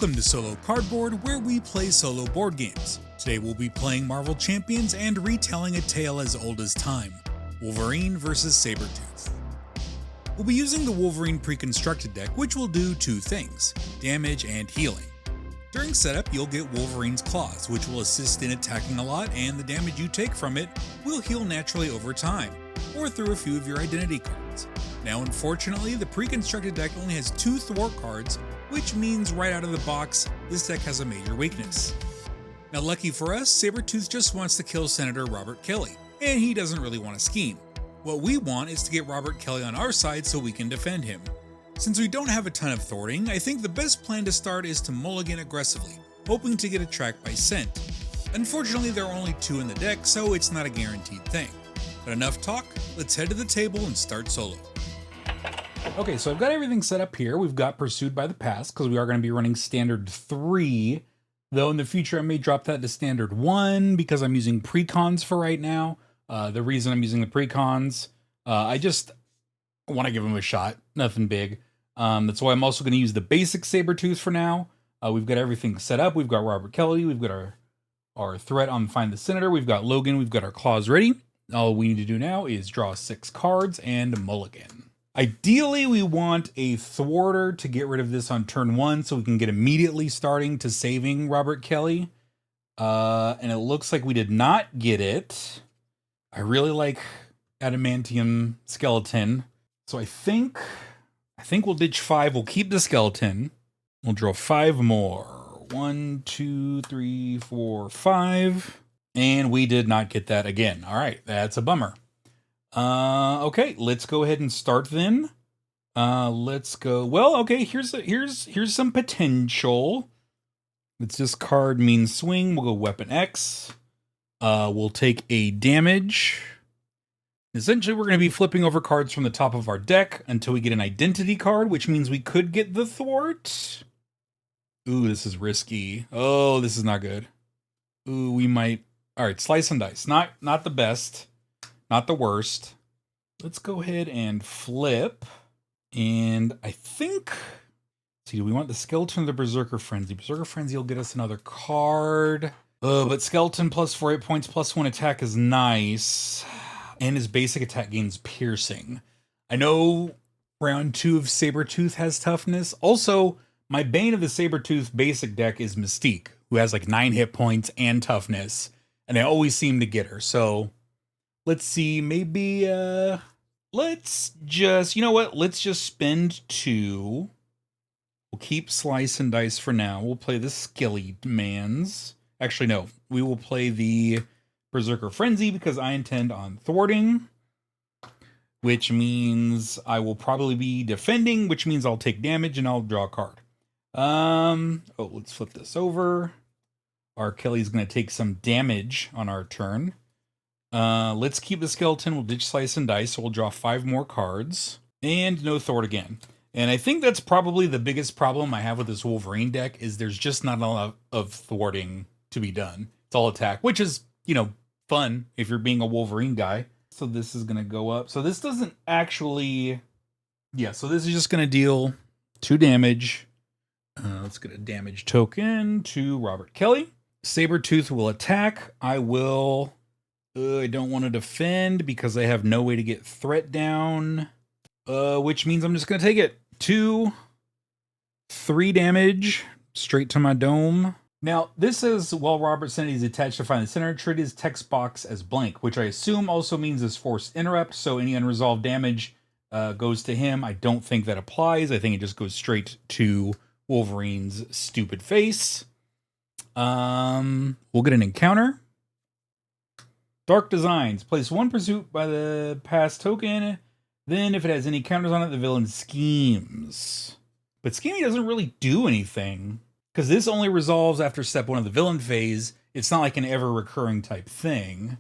Welcome to Solo Cardboard, where we play solo board games. Today we'll be playing Marvel Champions and retelling a tale as old as time, Wolverine vs. Sabretooth. We'll be using the Wolverine preconstructed deck, which will do two things, damage and healing. During setup, you'll get Wolverine's Claws, which will assist in attacking a lot, and the damage you take from it will heal naturally over time, or through a few of your identity cards. Now unfortunately, the preconstructed deck only has 2 thwart cards, which means right out of the box, this deck has a major weakness. Now lucky for us, Sabretooth just wants to kill Senator Robert Kelly, and he doesn't really want to scheme. What we want is to get Robert Kelly on our side so we can defend him. Since we don't have a ton of thwarting, I think the best plan to start is to mulligan aggressively, hoping to get a track by scent. Unfortunately, there are only 2 in the deck, so it's not a guaranteed thing. But enough talk, let's head to the table and start solo. Okay, so I've got everything set up here. We've got Pursued by the Past, because we are going to be running Standard 3, though in the future I may drop that to Standard 1, because I'm using Precons for right now. The reason I'm using the Precons, I just want to give them a shot, nothing big. That's why I'm also going to use the basic Sabretooth for now. We've got everything set up. We've got Robert Kelly, we've got our threat on Find the Senator, we've got Logan, we've got our claws ready. All we need to do now is draw 6 cards and mulligan. Ideally, we want a thwarter to get rid of this on turn 1 so we can get immediately starting to saving Robert Kelly. And it looks like we did not get it. I really like Adamantium Skeleton. So I think we'll ditch 5. We'll keep the skeleton. We'll draw 5 more. 1, 2, 3, 4, 5. And we did not get that again. All right, that's a bummer. Okay, let's go ahead and start then. Let's go. Well, okay, here's some potential. It's this card means swing. We'll go Weapon X. We'll take a damage. Essentially, we're going to be flipping over cards from the top of our deck until we get an identity card, which means we could get the thwart. Ooh, this is risky. Oh, this is not good. Ooh, we might. All right, slice and dice. Not the best. Not the worst. Let's go ahead and flip. And I think, see, do we want the Skeleton or the Berserker Frenzy? Berserker Frenzy will get us another card. But Skeleton plus 4 hit points plus 1 attack is nice. And his basic attack gains piercing. I know round 2 of Sabretooth has toughness. Also, my bane of the Sabretooth basic deck is Mystique, who has like 9 hit points and toughness. And I always seem to get her, so let's see, maybe, let's just, you know what? Let's just spend 2. We'll keep Slice and Dice for now. We'll play the Skilly Mans. Actually, no. We will play the Berserker Frenzy because I intend on thwarting, which means I will probably be defending, which means I'll take damage and I'll draw a card. Oh, let's flip this over. Our Kelly's going to take some damage on our turn. Let's keep the skeleton. We'll ditch Slice and Dice, so we'll draw 5 more cards. And no thwart again. And I think that's probably the biggest problem I have with this Wolverine deck, is there's just not a lot of thwarting to be done. It's all attack, which is, you know, fun if you're being a Wolverine guy. So this is going to go up. So this doesn't actually... Yeah, so this is just going to deal 2 damage. Let's get a damage token to Robert Kelly. Sabretooth will attack. I will... I don't want to defend because I have no way to get threat down. Which means I'm just going to take it. 2, 3 damage straight to my dome. Now, this says, while Robert Kennedy is attached to Find the Center, treat his text box as blank, which I assume also means is forced interrupt, so any unresolved damage goes to him. I don't think that applies. I think it just goes straight to Wolverine's stupid face. We'll get an encounter. Dark Designs. Place 1 Pursuit by the Past token. Then, if it has any counters on it, the villain schemes. But scheming doesn't really do anything, because this only resolves after step 1 of the villain phase. It's not like an ever-recurring type thing.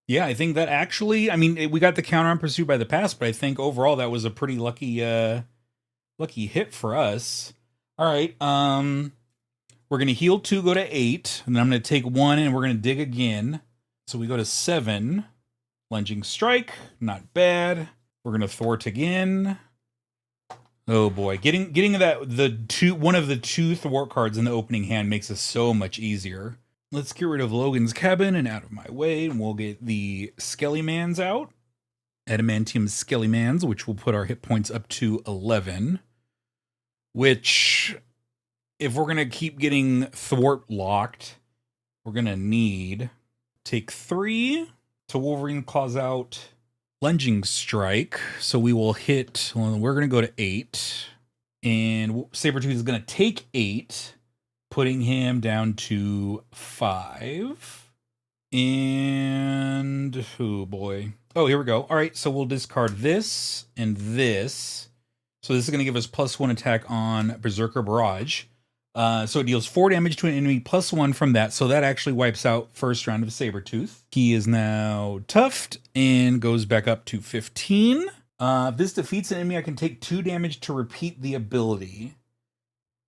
Yeah, I think that actually... I mean, we got the counter on Pursuit by the Past, but I think overall that was a pretty lucky hit for us. All right, we're going to heal 2, go to 8, and then I'm going to take 1, and we're going to dig again. So we go to 7. Lunging Strike, not bad. We're going to thwart again. Oh boy, getting one of the two thwart cards in the opening hand makes us so much easier. Let's get rid of Logan's Cabin and out of my way, and we'll get the Skellymans out. Adamantium Skellymans, which will put our hit points up to 11. Which, if we're going to keep getting thwart locked, we're going to need take 3 to Wolverine claws out Lunging Strike. So we will hit, well, we're going to go to 8. And Sabretooth is going to take 8, putting him down to 5. And, oh boy. Oh, here we go. All right, so we'll discard this and this. So this is going to give us +1 attack on Berserker Barrage. So it deals 4 damage to an enemy +1 from that. So that actually wipes out first round of Sabretooth. He is now toughed and goes back up to 15. If this defeats an enemy, I can take 2 damage to repeat the ability.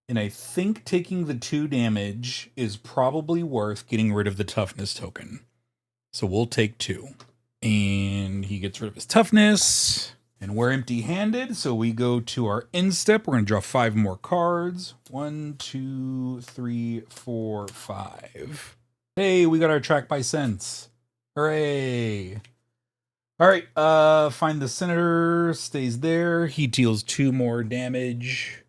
And I think taking the 2 damage is probably worth getting rid of the toughness token. So we'll take 2. And he gets rid of his toughness. And we're empty-handed, so we go to our end step. We're going to draw 5 more cards. 1, 2, 3, 4, 5. Hey, we got our track by sense. Hooray. All right, find the Senator, stays there. He deals 2 more damage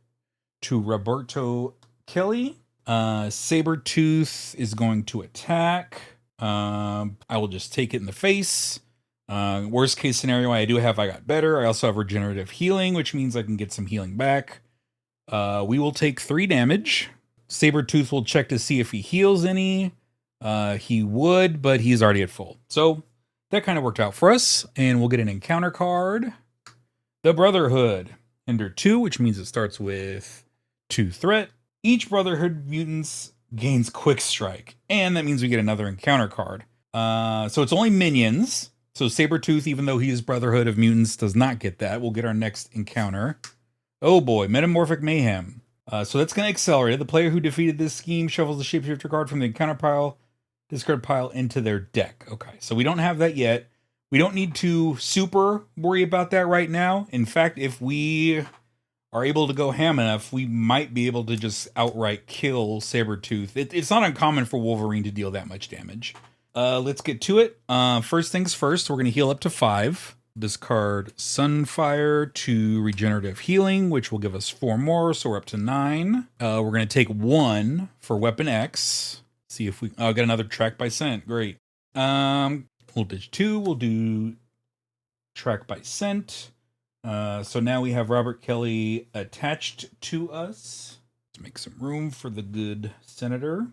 to Roberto Kelly. Sabretooth is going to attack. I will just take it in the face. Worst case scenario, I got better. I also have regenerative healing, which means I can get some healing back. We will take 3 damage. Sabretooth will check to see if he heals any. He would, but he's already at full. So that kind of worked out for us. And we'll get an encounter card. The Brotherhood. Ender 2, which means it starts with 2 threat. Each Brotherhood mutants gains Quick Strike. And that means we get another encounter card. So it's only minions. So Sabretooth, even though he is Brotherhood of Mutants, does not get that. We'll get our next encounter. Oh boy, Metamorphic Mayhem. So that's going to accelerate it. The player who defeated this scheme shuffles the Shapeshifter card from the encounter pile, discard pile into their deck. Okay, so we don't have that yet. We don't need to super worry about that right now. In fact, if we are able to go ham enough, we might be able to just outright kill Sabretooth. It's not uncommon for Wolverine to deal that much damage. Let's get to it. First things first, we're going to heal up to 5. Discard Sunfire to regenerative healing, which will give us 4 more, so we're up to 9. We're going to take 1 for Weapon X. See if we get another track by scent. Great. We'll ditch 2. We'll do track by scent. So now we have Robert Kelly attached to us. Let's make some room for the good Senator.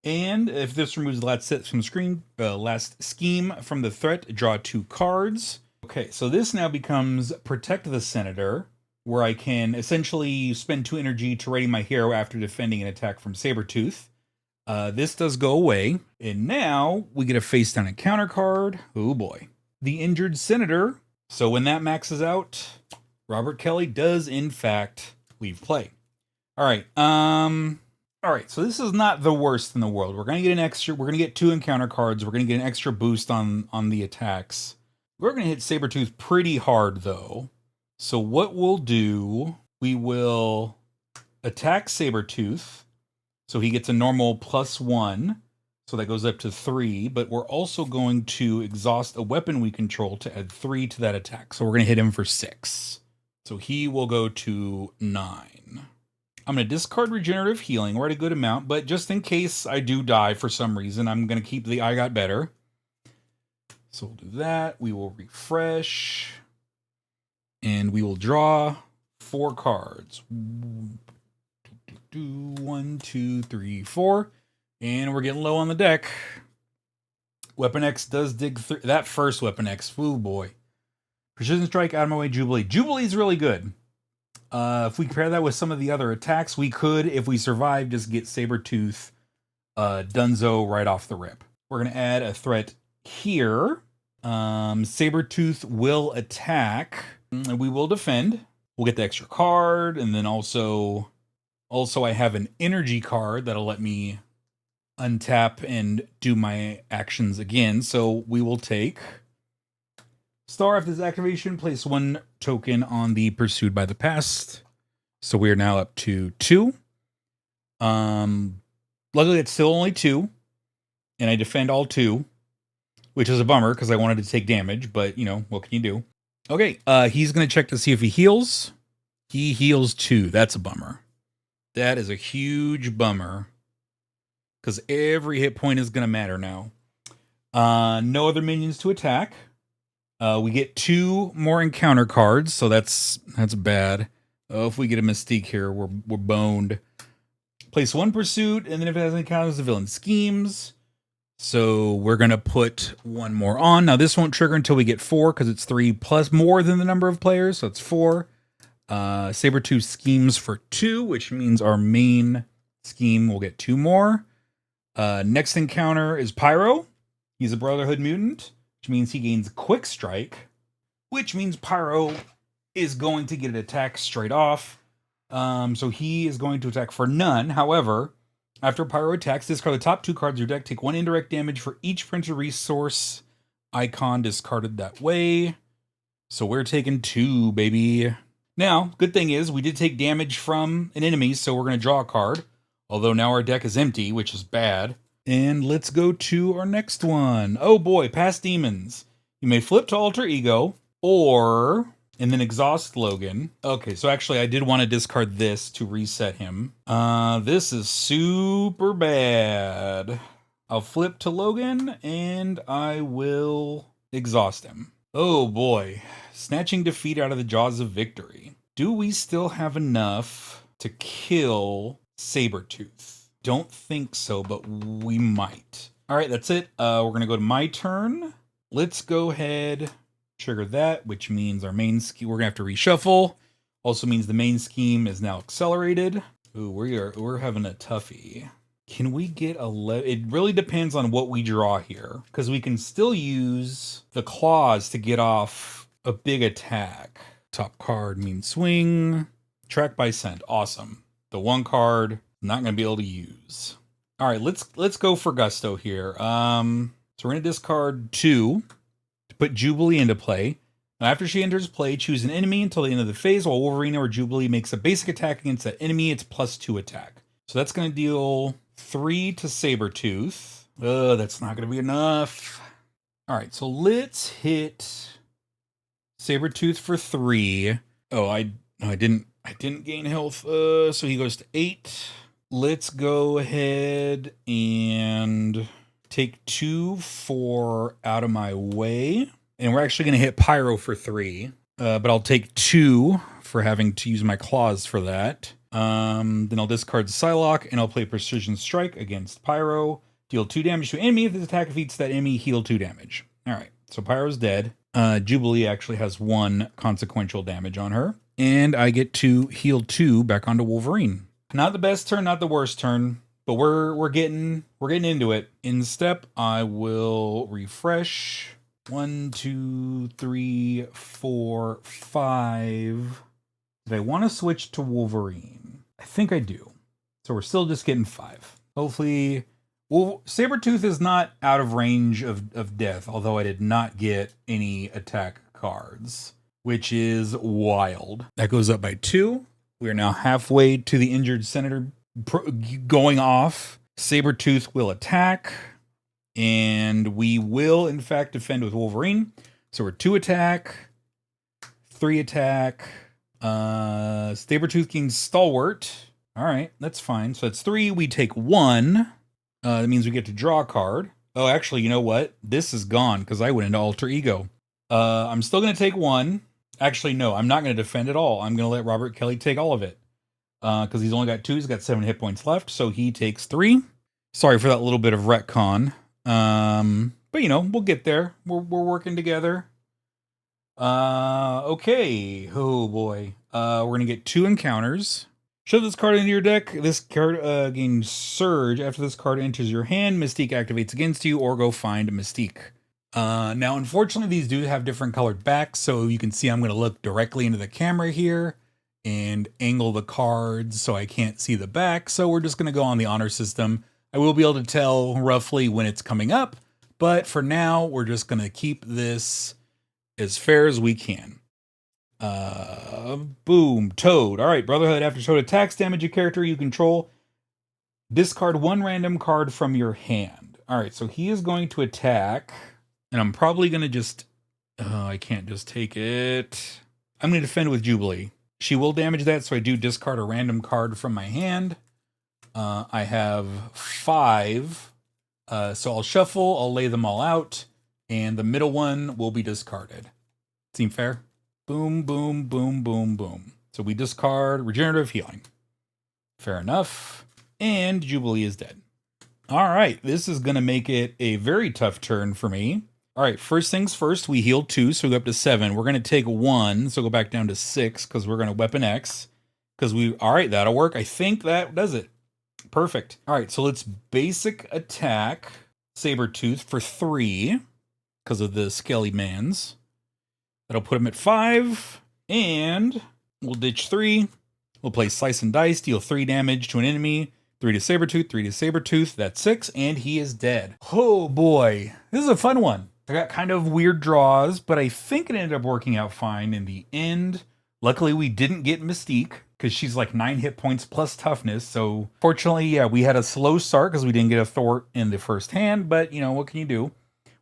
And if this removes the last set from the screen, last scheme from the threat, draw 2 cards. Okay, so this now becomes Protect the Senator, where I can essentially spend 2 energy to ready my hero after defending an attack from Sabretooth. This does go away, and now we get a face down encounter card. Oh boy. The Injured Senator. So when that maxes out, Robert Kelly does in fact leave play. All right, so this is not the worst in the world. We're going to get 2 encounter cards. We're going to get an extra boost on the attacks. We're going to hit Sabretooth pretty hard, though. So what we'll do, we will attack Sabretooth. So he gets a normal +1. So that goes up to 3. But we're also going to exhaust a weapon we control to add 3 to that attack. So we're going to hit him for 6. So he will go to 9. I'm going to discard regenerative healing. We're at a good amount, but just in case I do die for some reason, I'm going to keep the I got better. So we'll do that. We will refresh. And we will draw 4 cards. 1, 2, 3, 4. And we're getting low on the deck. Weapon X does dig through. That first Weapon X, oh boy. Precision Strike, out of my way, Jubilee. Jubilee's really good. If we compare that with some of the other attacks, we could, if we survive, just get Sabretooth Dunzo right off the rip. We're going to add a threat here. Sabretooth will attack. And we will defend. We'll get the extra card. And then also I have an energy card that'll let me untap and do my actions again. So we will take Star, after this activation, place 1 token on the pursued by the past. So we are now up to 2. Luckily it's still only 2. And I defend all 2. Which is a bummer because I wanted to take damage, but you know, what can you do? Okay, he's gonna check to see if he heals. He heals 2. That's a bummer. That is a huge bummer. Because every hit point is gonna matter now. No other minions to attack. We get 2 more encounter cards, so that's bad. Oh, if we get a Mystique here, we're boned. Place 1 pursuit, and then if it has encounters, the villain schemes. So we're gonna put 1 more on. Now this won't trigger until we get 4 because it's 3 plus more than the number of players, so it's 4. Sabretooth schemes for 2, which means our main scheme will get 2 more. Next encounter is Pyro. He's a Brotherhood mutant, which means he gains Quick Strike, which means Pyro is going to get an attack straight off. So he is going to attack for none. However, after Pyro attacks, discard the top 2 cards of your deck. Take 1 indirect damage for each printed resource icon discarded that way. So we're taking 2, baby. Now, good thing is we did take damage from an enemy, so we're going to draw a card. Although now our deck is empty, which is bad. And let's go to our next one. Oh boy, Past Demons. You may flip to Alter Ego, or... and then exhaust Logan. Okay, so actually I did want to discard this to reset him. This is super bad. I'll flip to Logan, and I will exhaust him. Oh boy. Snatching defeat out of the jaws of victory. Do we still have enough to kill Sabretooth? Don't think so, but we might. All right, that's it. We're going to go to my turn. Let's go ahead, trigger that, which means our main scheme, we're going to have to reshuffle. Also means the main scheme is now accelerated. Ooh, we're having a toughie. Can we get 11? It really depends on what we draw here, because we can still use the claws to get off a big attack. Top card means swing. Track by scent. Awesome. The 1 card, not going to be able to use. All right, let's go for gusto here. So we're going to discard 2 to put Jubilee into play. Now, after she enters play, choose an enemy until the end of the phase. While Wolverine or Jubilee makes a basic attack against that enemy, it's +2 attack. So that's going to deal 3 to Sabretooth. That's not going to be enough. All right, so let's hit Sabretooth for 3. Oh, I didn't gain health. So he goes to 8. Let's go ahead and take 2 for out of my way. And we're actually going to hit Pyro for 3. But I'll take 2 for having to use my claws for that. Then I'll discard Psylocke, and I'll play Precision Strike against Pyro. Deal 2 damage to enemy. If this attack defeats that enemy, heal 2 damage. Alright, so Pyro's dead. Jubilee actually has 1 consequential damage on her. And I get to heal 2 back onto Wolverine. Not the best turn, not the worst turn, but we're getting into it. In step, I will refresh. 1, 2, 3, 4, 5. Did I want to switch to Wolverine? I think I do. So we're still just getting 5. Hopefully, well, Sabretooth is not out of range of death, although I did not get any attack cards, which is wild. That goes up by 2. We are now halfway to the injured senator going off. Sabretooth will attack, and we will, in fact, defend with Wolverine. So we're 2 attack, 3 attack. Sabretooth gains Stalwart. All right, that's fine. So that's 3. We take 1. That means we get to draw a card. Oh, actually, you know what? This is gone because I went into Alter Ego. I'm still going to take 1. Actually, no, I'm not going to defend at all. I'm going to let Robert Kelly take all of it. Because he's only got 2. He's got 7 hit points left. So he takes 3. Sorry for that little bit of retcon. But, you know, we'll get there. We're working together. Okay. Oh, boy. We're going to get 2 encounters. Shove this card into your deck. This card gains Surge. After this card enters your hand, Mystique activates against you, or go find Mystique. Now, unfortunately, these do have different colored backs, so you can see I'm going to look directly into the camera here and angle the cards so I can't see the back. So we're just going to go on the honor system. I will be able to tell roughly when it's coming up, but for now, we're just going to keep this as fair as we can. Boom, Toad. All right, Brotherhood. After Toad attacks, damage a character you control. Discard one random card from your hand. All right, so he is going to attack, and I'm probably going to just... I can't just take it. I'm going to defend with Jubilee. She will damage that, so I do discard a random card from my hand. I have 5, so I'll shuffle, I'll lay them all out, and the middle one will be discarded. Seem fair? Boom, boom, boom, boom, boom. So we discard Regenerative Healing. Fair enough. And Jubilee is dead. All right, this is going to make it a very tough turn for me. All right, first things first, we healed 2, so we go up to 7. We're going to take 1, so go back down to 6, because we're going to Weapon X. All right, that'll work. I think that does it. Perfect. All right, so let's basic attack Sabretooth for 3, because of the Skelly Mans. That'll put him at 5, and we'll ditch 3. We'll play Slice and Dice, deal 3 damage to an enemy. 3 to Sabretooth, 3 to Sabretooth. That's 6, and he is dead. Oh boy, this is a fun one. I got kind of weird draws, but I think it ended up working out fine in the end. Luckily, we didn't get Mystique, because she's like 9 hit points plus toughness. So fortunately, yeah, we had a slow start because we didn't get a Thwart in the first hand, but you know, what can you do?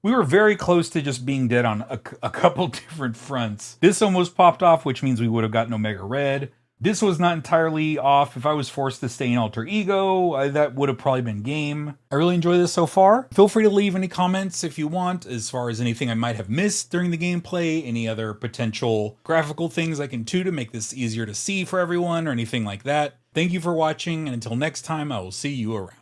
We were very close to just being dead on a couple different fronts. This almost popped off, which means we would have gotten Omega Red. This was not entirely off. If I was forced to stay in Alter Ego, that would have probably been game. I really enjoy this so far. Feel free to leave any comments if you want, as far as anything I might have missed during the gameplay, any other potential graphical things I can do to make this easier to see for everyone, or anything like that. Thank you for watching, and until next time, I will see you around.